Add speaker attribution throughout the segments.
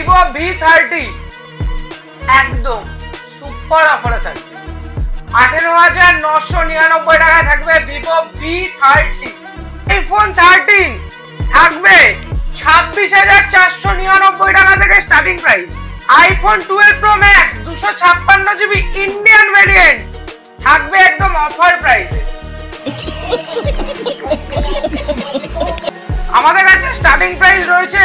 Speaker 1: Vivo V30 একদম super অফারে থাকবে 18,999 টাকায় থাকবে ভিভো V30। আইফোন 13 থাকবে 26,499 টাকা থেকে starting price. IPhone 12 pro max 256 GB Indian variant থাকবে একদম অফার প্রাইসে। আমাদের কাছে স্টার্টিং প্রাইস রয়েছে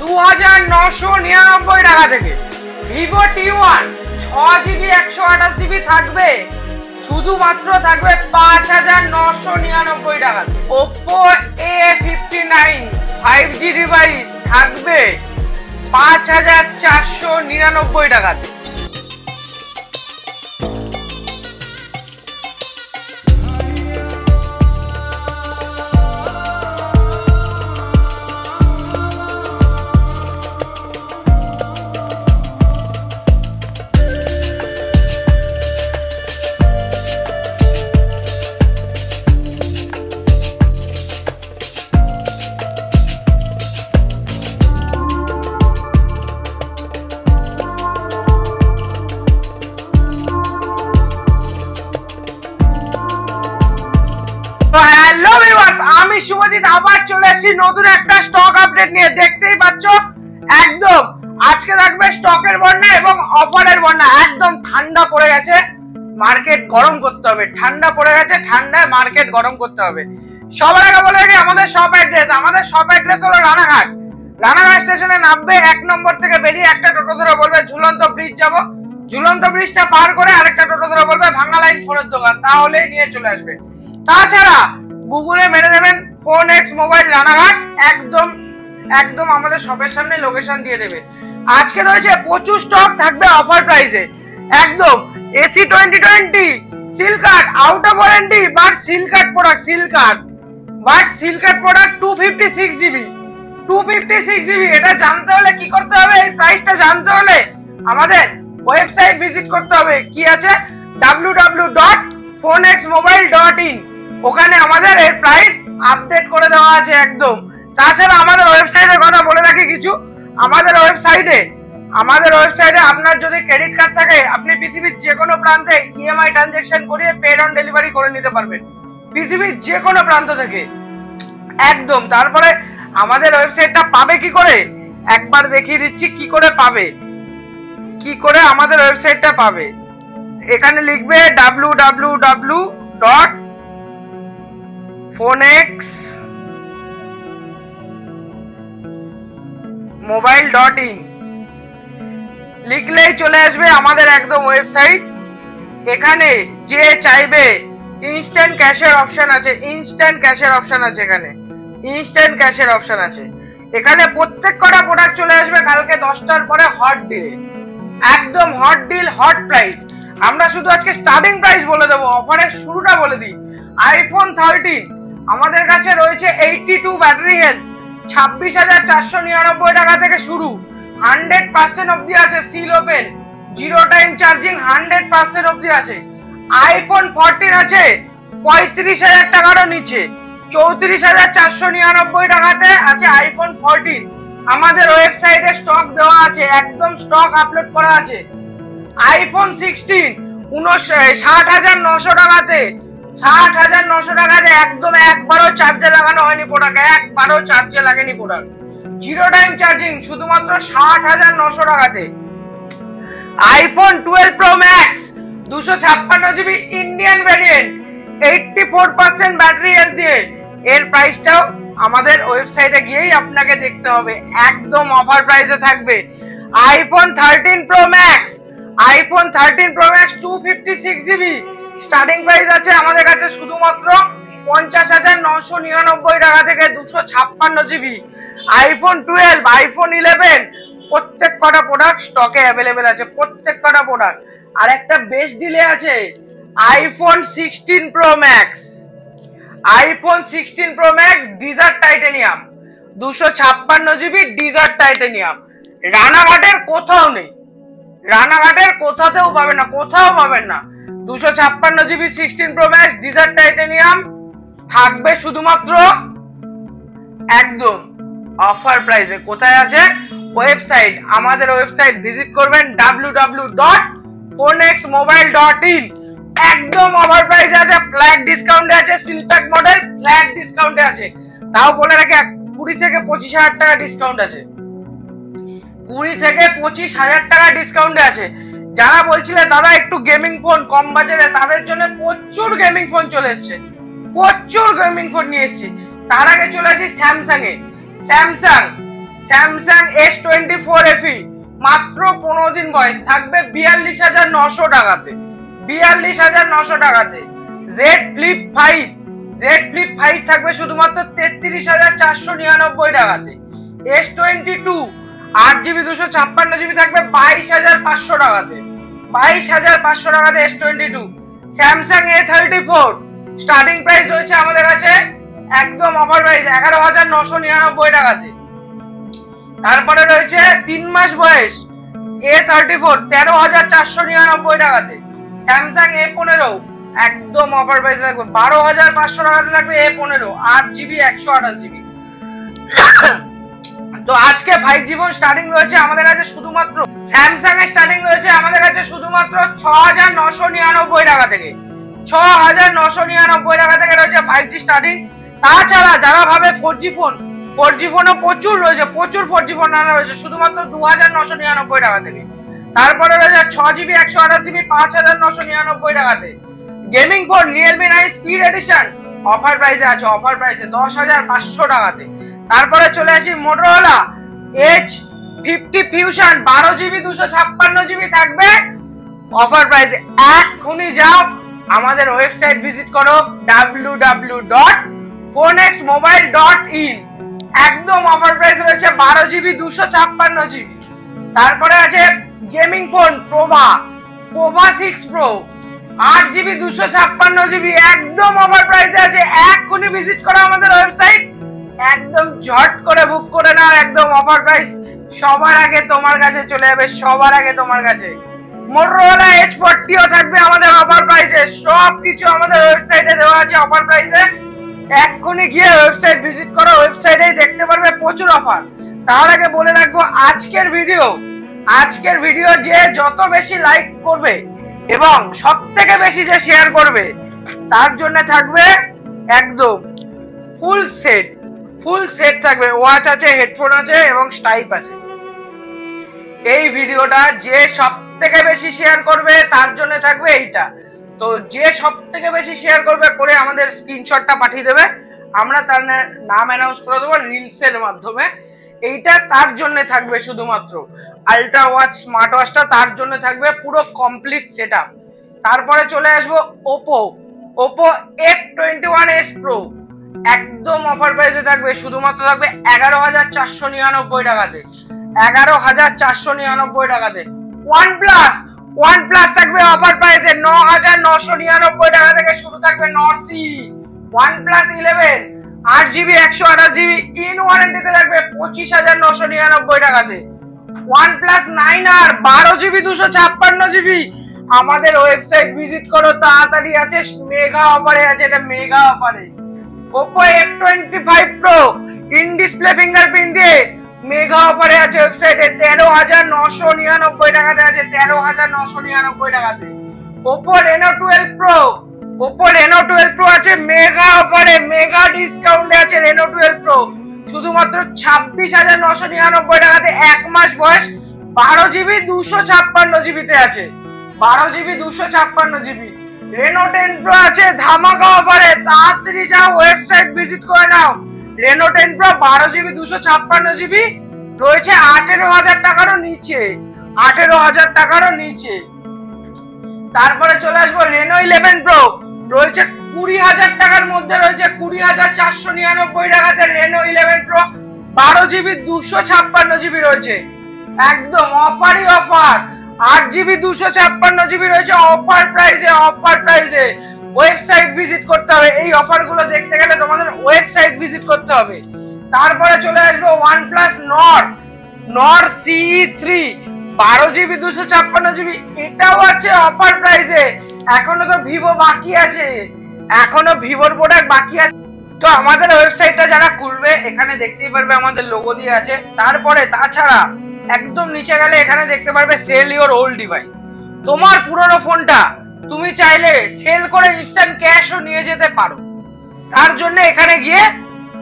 Speaker 1: 2,999 টাকা থেকে। ভিভো T1 6 জিবি 128 জিবি থাকবে শুধুমাত্র থাকবে 5,999 টাকা। ওপ্পো A59 5G ডিভাইস থাকবে 5,499 টাকাতে। হ্যালো ভিউয়ার্স, আমি শুভজিৎ আবার চলে এসেছি নতুন একটা স্টক আপডেট নিয়ে। দেখতেই পাচ্ছ একদম আজকে থাকবে স্টকের বন্যা এবং অফারের বন্যা। একদম ঠান্ডা পড়ে গেছে, মার্কেট গরম করতে হবে। ঠান্ডা পড়ে গেছে, ঠান্ডায় মার্কেট গরম করতে হবে। সবার আগে বলে রাখি আমাদের শপ অ্যাড্রেস। আমাদের শপ অ্যাড্রেস হলো রানাঘাট। রানাঘাট স্টেশনে নামবে, 1 নম্বর থেকে বেরিয়ে একটা টোটো ধরে বলবে ঝুলন্ত ব্রিজ যাব। ঝুলন্ত ব্রিজটা পার করে আরেকটা টোটো ধরে বলবে ভাঙা লাইন ফোনের দোকান, তাহলে নিয়ে চলে আসবে। তাছাড়া গুগলে মেরে দেবেন ফোনএক্স মোবাইল রানাঘাট, একদম একদম আমাদের শপের সামনে লোকেশন দিয়ে দেবে। আজকে রয়েছে প্রচুর স্টক থাকবে অফার প্রাইসে। একদম AC 2020 seal card out of warranty but seal card product, seal card 256 GB 256 GB. এটা জানতে হলে কি করতে হবে? এই প্রাইসটা জানতে হলে আমাদের ওয়েবসাইট ভিজিট করতে হবে। কি আছে? www.phonexmobile.in। ওখানে আমাদের এর প্রাইস আপডেট করে দেওয়া আছে একদম। তাছাড়া আমাদের ওয়েবসাইটের কথা বলে রাখি কিছু। আমাদের ওয়েবসাইটে আপনার যদি ক্রেডিট কার্ড থাকে আপনি পৃথিবীর যে কোনো প্রান্তে ইএমআই ট্রানজাকশন করিয়ে পেড অন ডেলিভারি করে নিতে পারবেন পৃথিবীর যে কোনো প্রান্ত থেকে একদম। তারপরে আমাদের ওয়েবসাইটটা পাবে কি করে একবার দেখিয়ে দিচ্ছি কি করে পাবে, কি করে আমাদের ওয়েবসাইটটা পাবে। এখানে লিখবে www.phonexmobile.in লিখলেই চলে আসবে আমাদের একদম ওয়েবসাইট। এখানে যে চাইবে ইনস্ট্যান্ট ক্যাশের অপশন আছে, এখানে প্রত্যেক কটা প্রোডাক্ট চলে আসবে কালকে 10টার পরে হট ডিল, একদম হট ডিল, হট প্রাইস। আমরা শুধু আজকে স্টার্টিং প্রাইস বলে দেবো, অফারের শুরুটা বলে দিই। আইফোন 13 আমাদের কাছে রয়েছে 82 ব্যাটারি হেলথ 26,499 টাকা থেকে শুরু। 100% অবধি আছে, সিল ওপেন, 0 টাইম চার্জিং, 100% অবধি আছে। আইফোন 14 আছে 35,000 টাকারও নিচে, 34,499 টাকাতে আছে আইফোন 14। আমাদের ওয়েবসাইটে স্টক দেওয়া আছে, একদম স্টক আপলোড করা আছে। আইফোন 16 60,900 টাকাতে, 60,900 টাকাতে একদম একবারও চার্জে লাগানো হয়নি প্রোডাক্ট, একবারও চার্জে লাগেনি প্রোডাক্ট, 0 টাইম চার্জিং, শুধুমাত্র 60,900 টাকাতে। IPhone 12 pro max 256 GB Indian variant 84% battery health দিয়ে, এর প্রাইসটাও আমাদের ওয়েবসাইটে গিয়েই আপনাকে দেখতে হবে, একদম অফার প্রাইসে থাকবে। IPhone 13 pro max 256 GB starting price আছে আমাদের কাছে শুধুমাত্র 50,999 টাকা থেকে 256 জিবি। আইফোন 12 আইফোন 11 প্রত্যেক কটা প্রোডাক্ট স্টকে অ্যাভেলেবেল আছে, প্রত্যেক কটা প্রোডাক্ট। আর একটা বেস্ট ডিলে আছে iPhone 16 Pro Max, desert titanium 256 GB desert titanium. রানাঘাটের কোথাও নেই, রানাঘাটের কোথাতেও পাবেন না, কোথাও পাবেন না। 256 GB 16 Pro Max desert titanium থাকবে শুধুমাত্র একদম অফার প্রাইসে। কোথায় আছে? ওয়েবসাইট, আমাদের ওয়েবসাইট ভিজিট করবেন www.phonexmobile.in। একদম অফার প্রাইসে আছে, ফ্ল্যাট ডিসকাউন্টে আছে, সিলপ্যাক মডেল ফ্ল্যাট ডিসকাউন্টে আছে। তাও বলে রাখি 20 থেকে 25,000 টাকা ডিসকাউন্ট আছে, 20 থেকে 25,000 টাকা ডিসকাউন্টে আছে। যারা বলছিলেন দাদা একটু গেমিং ফোন কম বাজেটে, তাদের জন্য প্রচুর গেমিং ফোন চলে এসেছে, প্রচুর গেমিং ফোন নিয়ে এসেছি। তার আগে চলে আসি Samsung A. Samsung S24 FE মাত্র 15 দিন বয়স, থাকবে 42,900 টাকাতে, 42,900 টাকাতে। জেড ফ্লিপ 5 থাকবে শুধুমাত্র 33,499 টাকাতে। S22 8GB 256GB থাকবে 22,500 টাকাতে, 22,500 টাকাতে S22। Samsung A34 starting price রয়েছে আমাদের কাছে একদম অফার প্রাইস 11,999 টাকাতে। তারপরে রয়েছে 3 মাস বয়স A34 13,499 টাকাতে। স্যামসাং A15 একদম অফার প্রাইস থাকবে 12,500 টাকাতে, থাকবে A15 8GB 128GB। তো আজকে 5G ফোন স্টার্টিং রয়েছে আমাদের কাছে শুধুমাত্র স্যামসাং এর স্টার্টিং রয়েছে আমাদের কাছে শুধুমাত্র 6,999 টাকা থেকে, 6,999 টাকা থেকে রয়েছে 5G স্টার্টিং। তাছাড়া যারা ভাবে 4G ফোনও প্রচুর রয়েছে, প্রচুর 4G ফোন আনা রয়েছে শুধুমাত্র 2,999 টাকা থেকে। তারপরে রয়েছে 6GB 128GB 5,999 টাকাতে। Gaming phone Realme 9 speed addition offer প্রাইসে আছে, অফার প্রাইসে 10,500 টাকাতে। তারপরে চলে আসি Motorola H50 Fusion 12GB 256GB থাকবে অফার প্রাইসে। এখনই যাও আমাদের ওয়েবসাইট ভিজিট করো www.phonexmobile.in। একদম অফার প্রাইস রয়েছে 12GB 256GB। তারপরে আছে gaming phone Prova 6 Pro 8GB 256GB একদম অফার প্রাইসে আছে। এখনই ভিজিট করো আমাদের ওয়েবসাইট, একদম ঝট করে বুক করে নাও, একদম অফার প্রাইস সবার আগে তোমার কাছে চলে যাবে, সবার আগে তোমার কাছে। Motorola H40 ও থাকবে আমাদের অফার প্রাইসে, সবকিছু আমাদের ওয়েবসাইটে দেওয়া আছে অফার প্রাইসে। এখনই গিয়ে ওয়েবসাইট ভিজিট করো, ওয়েবসাইটেই দেখতে পারবে প্রচুর অফার। তার আগে বলে রাখবো আজকের ভিডিও যে যত বেশি লাইক করবে এবং সবথেকে বেশি যে শেয়ার করবে তার জন্য থাকবে একদম ফুল সেট থাকবে, ওয়াচ আছে, হেডফোন আছে এবং স্টাইপ আছে। এই ভিডিওটা যে সবথেকে বেশি শেয়ার করবে তার জন্য থাকবে এইটা। তো যে সবথেকে বেশি শেয়ার করবে করে আমাদের স্ক্রিনশটটা পাঠিয়ে দেবে, আমরা তার নাম অ্যানাউন্স করে দেবো রিলসের মাধ্যমে। এইটা তার জন্য থাকবে শুধুমাত্র, আলট্রা ওয়াচ স্মার্ট ওয়াচটা তার জন্য থাকবে পুরো কমপ্লিট সেটআপ। তারপরে চলে আসবো Oppo F21s Pro একদম অফার প্রাইসে থাকবে, শুধুমাত্র থাকবে 11,499 টাকাতে, 11,499 টাকাতে। OnePlus থাকবে অফার প্রাইসে 9,999 টাকা থেকে শুরু থাকবে Nord CE OnePlus 11 8GB 128GB in ওয়ারেন্টিতে থাকবে 25,999 টাকাতে। OnePlus 9R 12GB 256GB আমাদের ওয়েবসাইট ভিজিট করো, তাড়াতাড়ি আছে, মেগা অফারে আছে, এটা মেগা অফারে। Oppo F25 Pro in display fingerprint দিয়ে মেগা অফারে আছে ওয়েবসাইটে 13,999 টাকাতে আছে, 13,999 টাকাতে। Oppo Reno 12 Pro আছে মেগা অফারে, মেগা ডিসকাউন্টে আছে Reno 12 Pro শুধুমাত্র 26,999 টাকাতে। 1 মাস বয়স 12GB 256GB তে আছে, 12GB 256GB। Reno 10 Pro আছে ধামাকা অফারে, তাড়াতাড়ি যাও ওয়েবসাইট ভিজিট করে নাও। Reno 10 Pro 12GB 256GB রয়েছে 18,000 টাকারও নিচে, 18,000 টাকারও নিচে। তারপরে চলে আসবো Reno 11 Pro রয়েছে 20,000 টাকার মধ্যে, রয়েছে 20,499 টাকাতে Reno 11 Pro 12GB 256GB রয়েছে একদম অফারই অফার। 8GB 256GB রয়েছে অফার প্রাইসে। ওয়েবসাইট ভিজিট করতে হবে, এই অফার গুলো দেখতে গেলে তোমাদের ওয়েবসাইট ভিজিট করতে হবে। তারপরে চলে আসবো OnePlus Nord CE 3 12GB 256GB এটাও আছে অফার প্রাইসে। এখনো তো ভিভো বাকি আছে, এখনো ভিভোর প্রোডাক্ট বাকি আছে। তো আমাদের ওয়েবসাইটটা যারা খুলবে এখানে দেখতেই পারবে আমাদের লোগো দিয়ে আছে। তারপরে তাছাড়া একদম নিচে গেলে এখানে দেখতে পারবে সেল ইওর ওল্ড ডিভাইস। তোমার পুরনো ফোনটা তুমি চাইলে সেল করে ইনস্ট্যান্ট ক্যাশও নিয়ে যেতে পারো। তার জন্য এখানে গিয়ে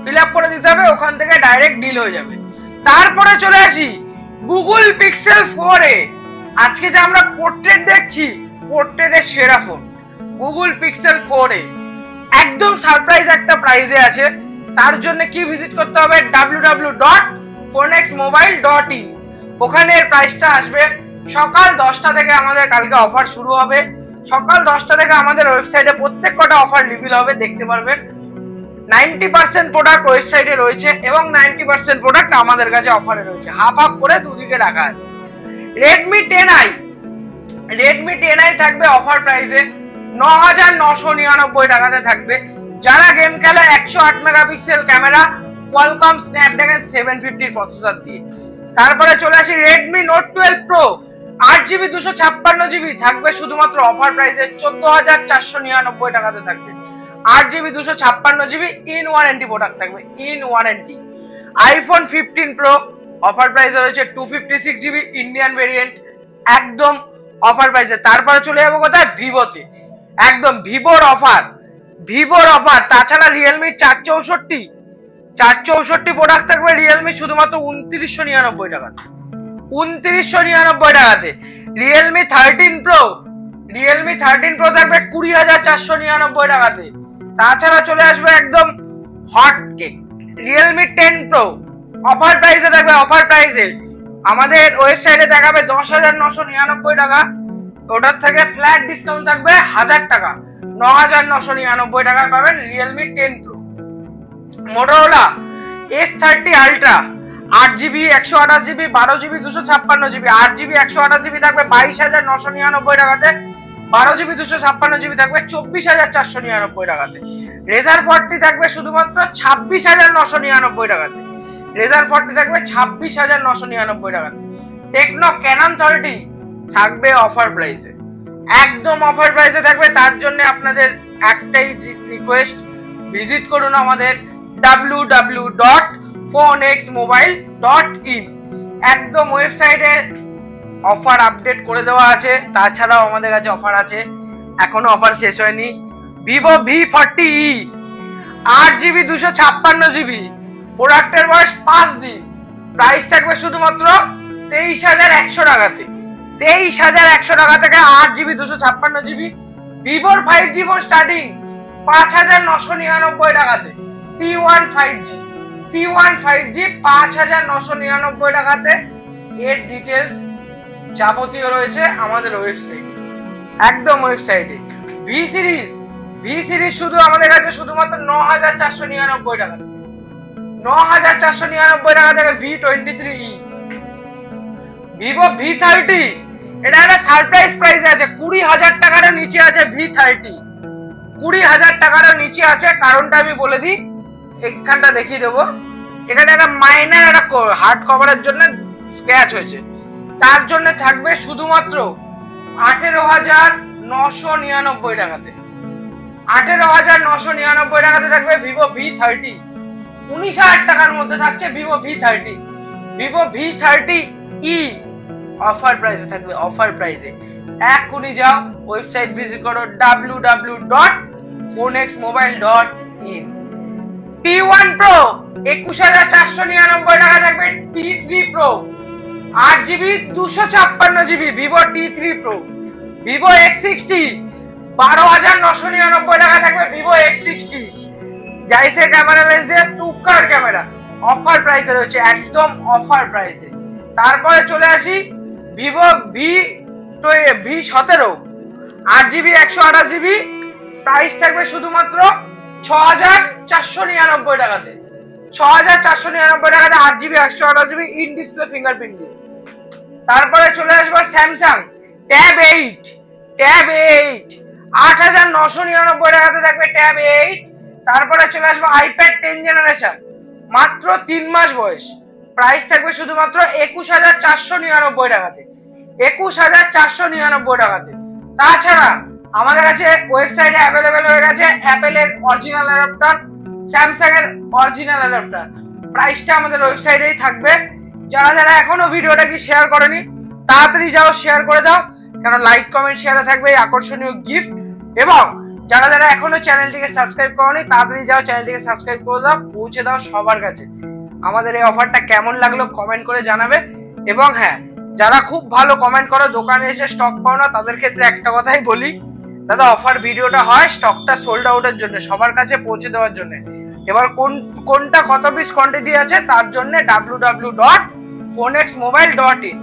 Speaker 1: ফিল আপ করে দিতে হবে, ওখান থেকে ডাইরেক্ট ডিল হয়ে যাবে। তারপরে চলে আসি গুগল পিক্সেল 4a। আজকে যে আমরা পোর্ট্রেট দেখছি, পোর্ট্রেটের সেরা ফোন গুগল পিক্সেল 4a, একদম সারপ্রাইজ একটা প্রাইসে আছে। তার জন্য কি ভিজিট করতে হবে, www.phonexmobile.in। ওখানে এর প্রাইসটা আসবে। সকাল 10টা থেকে আমাদের কালকে অফার শুরু হবে। সকাল 10টা থেকে আমাদের ওয়েবসাইটে প্রত্যেক কটা অফার রিভিল হবে, দেখতে পারবেন। 90% প্রোডাক্ট ওয়েবসাইটে রয়েছে এবং 90% প্রোডাক্ট আমাদের কাছে অফারে রয়েছে। হাফ হাফ করে দুদিকে রাখা আছে। রেডমি 10i থাকবে অফার প্রাইসে 9999 টাকাতে থাকবে। যারা গেম খেলে 108 megapixel camera, Qualcomm Snapdragon 750 processor দিয়ে। তারপরে চলে আসি Redmi note 12 pro 8GB 256GB থাকবে শুধুমাত্র অফার প্রাইসে 14499 টাকাতে থাকবে। 8GB 256GB in warranty product থাকবে, in warranty. IPhone 15 Pro offer প্রাইসে রয়েছে 256GB ইন্ডিয়ান ভেরিয়েন্ট, একদম অফার প্রাইসে। তারপরে চলে যাবো কোথায়, ভিভোতে, একদম ভিভোর অফার। তাছাড়া রিয়েলমি 464 প্রোডাক্ট থাকবে রিয়েলমি শুধুমাত্র 2999 টাকাতে, 2999 টাকাতে। রিয়েলমি 13 প্রো থাকবে 20499 টাকাতে। তাছাড়া চলে আসবে একদম hot cake Realme 10 pro offer প্রাইসে থাকবে, অফার প্রাইসে আমাদের ওয়েবসাইটে দেখাবে 10,999 টাকা। ওটার থেকে ফ্ল্যাট ডিসকাউন্ট থাকবে 1000 টাকা, 9,999 টাকা পাবেন Realme 10 pro. Motorola S30 ultra 8GB 128GB 12GB 256GB, 8GB 128GB থাকবে 22,999 টাকাতে, 12GB 256GB থাকবে 24,499 টাকাতে। রেজার 40 থাকবে শুধুমাত্র 26,999 টাকাতে, রেজার 40 থাকবে 26,999 টাকাতে। টেকনো ক্যানন 30 থাকবে অফার প্রাইসে, একদম অফার প্রাইসে থাকবে। তার জন্য আপনাদের একটাই রিকোয়েস্ট, ভিজিট করুন আমাদের www.phonexmobile.in। একদম ওয়েবসাইটে অফার আপডেট করে দেওয়া আছে। তাছাড়াও আমাদের কাছে অফার আছে, এখনো অফার শেষ হয়নি। ভিভো V40e 8GB 256GB, প্রোডাক্টের বয়স 5 দিন, প্রাইস থাকবে শুধুমাত্র 23,100 টাকাতে, 23,100 টাকা থেকে 8GB 256GB। ভিভোর 5G ফোন স্টার্টিং 5,999 টাকাতে, P1 5G 5,999 টাকাতে। এর ডিটেলস যাবতীয় রয়েছে আমাদের ওয়েবসাইটে, একদম ওয়েবসাইটে। ভি সিরিজ শুধু আমাদের কাছে শুধুমাত্র 9,499 টাকা, 9,499 টাকা থেকে V23e। ভিভো V30 এটা একটা সারপ্রাইজ প্রাইসে আছে, 20,000 টাকার নিচে আছে V30, 20,000 টাকার নিচে আছে। কারণটা আমি বলে দিই, এখানটা দেখিয়ে দেবো। এখানে একটা মাইনার একটা হার্ড কভারের জন্য স্ক্র্যাচ হয়েছে, তার জন্য থাকবে শুধুমাত্র 18,999 টাকাতে, 18,999 টাকাতে থাকবে ভিভো V30। 19,000 টাকার মধ্যে থাকছে ভিভো V30e অফার প্রাইসে থাকবে, অফার প্রাইসে। এখনই যাও ওয়েবসাইট ভিজিট করো www.phonexmobile.in। T1 Pro 21,499 টাকা থাকবে। T3 Pro 8GB 256GB Vivo T3 Pro। Vivo X60 12,999 টাকা থাকবে ভিভো X60। জাইসে ক্যামেরা লেন্স দিয়ে টুকার ক্যামেরা, অফার প্রাইসে রয়েছে, একদম অফার প্রাইসে। তারপরে চলে আসি Vivo V17 8GB 128GB, price থাকবে শুধুমাত্র 6,499 টাকাতে, 6,499 টাকাতে 8GB 128GB in display fingerprint দিয়ে। তারপরে চলে আসবো স্যামসাং ট্যাব 8 8,999 টাকাতে থাকবে ট্যাব 8। তারপরে চলে আসবো আইপ্যাড 10 জেনারেশন, মাত্র 3 মাস বয়স, প্রাইস থাকবে শুধুমাত্র 21,499 টাকাতে, 21,499 টাকাতে। তাছাড়া আমাদের কাছে ওয়েবসাইটে অ্যাভেলেবেল হয়ে গেছে অ্যাপেলের অরিজিনাল অ্যাডাপ্টার স্যামসাং এর অরিজিনাল অ্যাডাপ্টার। প্রাইসটা আমাদের ওয়েবসাইটেই থাকবে। যারা যারা এখনো ভিডিওটাকে শেয়ার করেনি তাড়াতাড়ি যাও শেয়ার করে দাও, কারণ লাইক কমেন্ট শেয়ারে থাকবে এই আকর্ষণীয় গিফট। এবং যারা যারা এখনো চ্যানেলটিকে সাবস্ক্রাইব করোনি তাড়াতাড়ি যাও চ্যানেলটিকে সাবস্ক্রাইব করে দাও, পৌঁছে দাও সবার কাছে। আমাদের এই অফারটা কেমন লাগলো কমেন্ট করে জানাবে। এবং হ্যাঁ, যারা খুব ভালো কমেন্ট করো দোকানে এসে স্টক পাও না, তাদের ক্ষেত্রে একটা কথাই বলি, দাদা অফার ভিডিওটা হয় স্টকটা সোল্ড আউটের জন্য, সবার কাছে পৌঁছে দেওয়ার জন্য। এবার কোনটা কত পিস কোয়ান্টিটি আছে তার জন্য www.phonexmobile.in